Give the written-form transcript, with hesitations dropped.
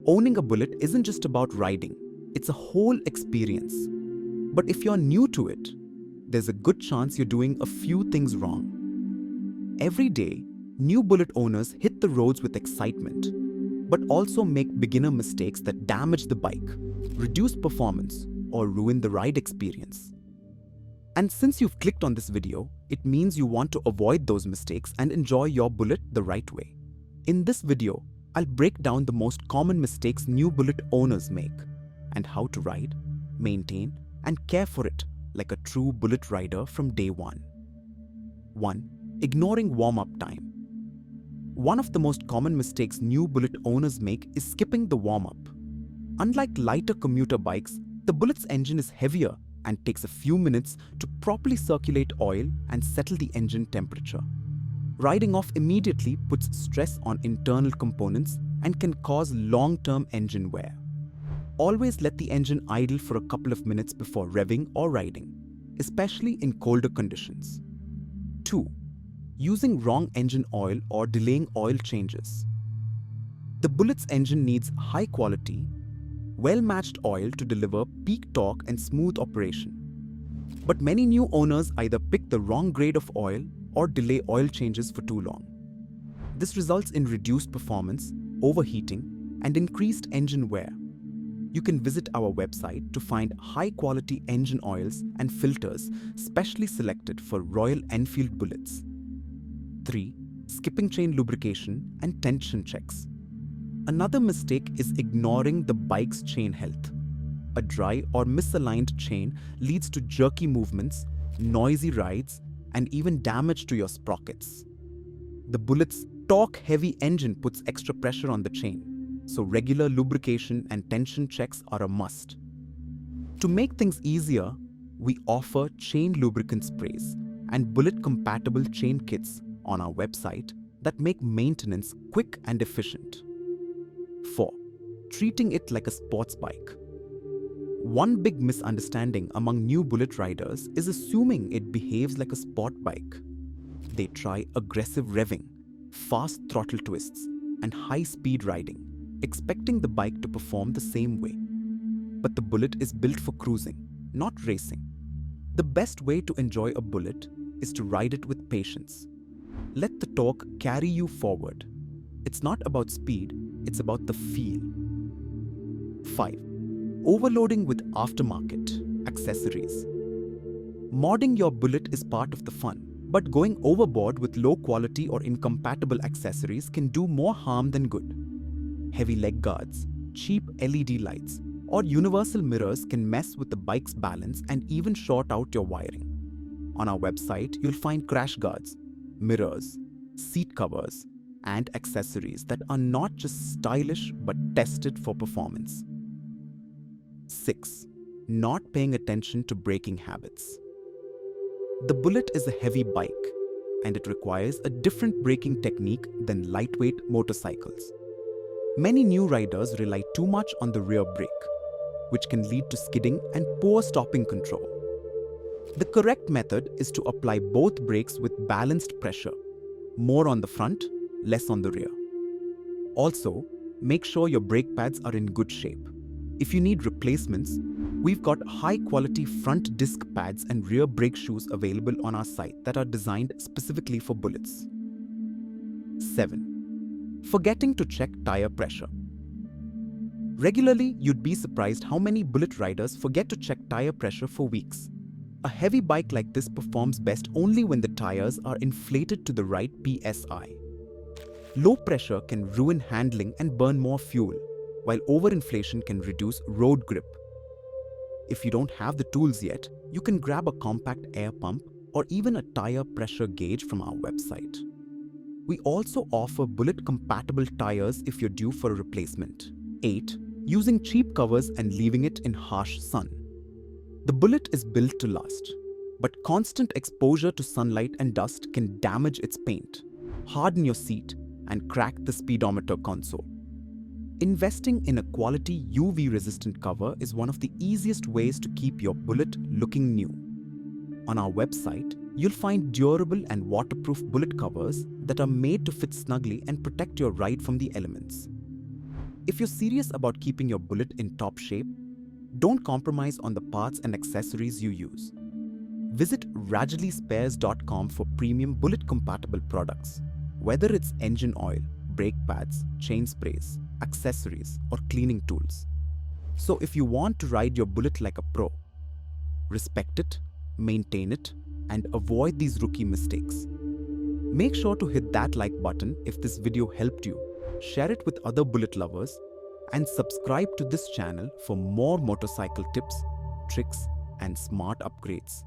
Owning a Bullet isn't just about riding, it's a whole experience. But if you're new to it, there's a good chance you're doing a few things wrong. Every day, new Bullet owners hit the roads with excitement, but also make beginner mistakes that damage the bike, reduce performance, or ruin the ride experience. And since you've clicked on this video, it means you want to avoid those mistakes and enjoy your Bullet the right way. In this video, I'll break down the most common mistakes new Bullet owners make and how to ride, maintain, and care for it like a true Bullet rider from day one. 1. Ignoring warm-up time. One of the most common mistakes new Bullet owners make is skipping the warm-up. Unlike lighter commuter bikes, the Bullet's engine is heavier and takes a few minutes to properly circulate oil and settle the engine temperature. Riding off immediately puts stress on internal components and can cause long-term engine wear. Always let the engine idle for a couple of minutes before revving or riding, especially in colder conditions. 2. Using wrong engine oil or delaying oil changes. The Bullet's engine needs high-quality, well-matched oil to deliver peak torque and smooth operation. But many new owners either pick the wrong grade of oil or delay oil changes for too long. This results in reduced performance, overheating, and increased engine wear. You can visit our website to find high-quality engine oils and filters specially selected for Royal Enfield Bullets. 3. Skipping chain lubrication and tension checks. Another mistake is ignoring the bike's chain health. A dry or misaligned chain leads to jerky movements, noisy rides, and even damage to your sprockets. The Bullet's torque-heavy engine puts extra pressure on the chain, so regular lubrication and tension checks are a must. To make things easier, we offer chain lubricant sprays and Bullet-compatible chain kits on our website that make maintenance quick and efficient. 4. Treating it like a sports bike. One big misunderstanding among new Bullet riders is assuming it behaves like a sport bike. They try aggressive revving, fast throttle twists, and high-speed riding, expecting the bike to perform the same way. But the Bullet is built for cruising, not racing. The best way to enjoy a Bullet is to ride it with patience. Let the torque carry you forward. It's not about speed, it's about the feel. 5. Overloading with aftermarket accessories. Modding your Bullet is part of the fun, but going overboard with low quality or incompatible accessories can do more harm than good. Heavy leg guards, cheap LED lights, or universal mirrors can mess with the bike's balance and even short out your wiring. On our website, you'll find crash guards, mirrors, seat covers, and accessories that are not just stylish but tested for performance. 6. Not paying attention to braking habits. The Bullet is a heavy bike, and it requires a different braking technique than lightweight motorcycles. Many new riders rely too much on the rear brake, which can lead to skidding and poor stopping control. The correct method is to apply both brakes with balanced pressure, more on the front, less on the rear. Also, make sure your brake pads are in good shape. If you need replacements, we've got high-quality front disc pads and rear brake shoes available on our site that are designed specifically for Bullets. 7. Forgetting to check tire pressure. Regularly, you'd be surprised how many Bullet riders forget to check tire pressure for weeks. A heavy bike like this performs best only when the tires are inflated to the right PSI. Low pressure can ruin handling and burn more fuel, while overinflation can reduce road grip. If you don't have the tools yet, you can grab a compact air pump or even a tire pressure gauge from our website. We also offer Bullet-compatible tires if you're due for a replacement. 8. Using cheap covers and leaving it in harsh sun. The Bullet is built to last, but constant exposure to sunlight and dust can damage its paint, harden your seat, and crack the speedometer console. Investing in a quality UV-resistant cover is one of the easiest ways to keep your Bullet looking new. On our website, you'll find durable and waterproof Bullet covers that are made to fit snugly and protect your ride from the elements. If you're serious about keeping your Bullet in top shape, don't compromise on the parts and accessories you use. Visit rajalyspares.com for premium Bullet-compatible products. Whether it's engine oil, brake pads, chain sprays, accessories, or cleaning tools. So if you want to ride your Bullet like a pro, respect it, maintain it, and avoid these rookie mistakes. Make sure to hit that like button if this video helped you, share it with other Bullet lovers, and subscribe to this channel for more motorcycle tips, tricks, and smart upgrades.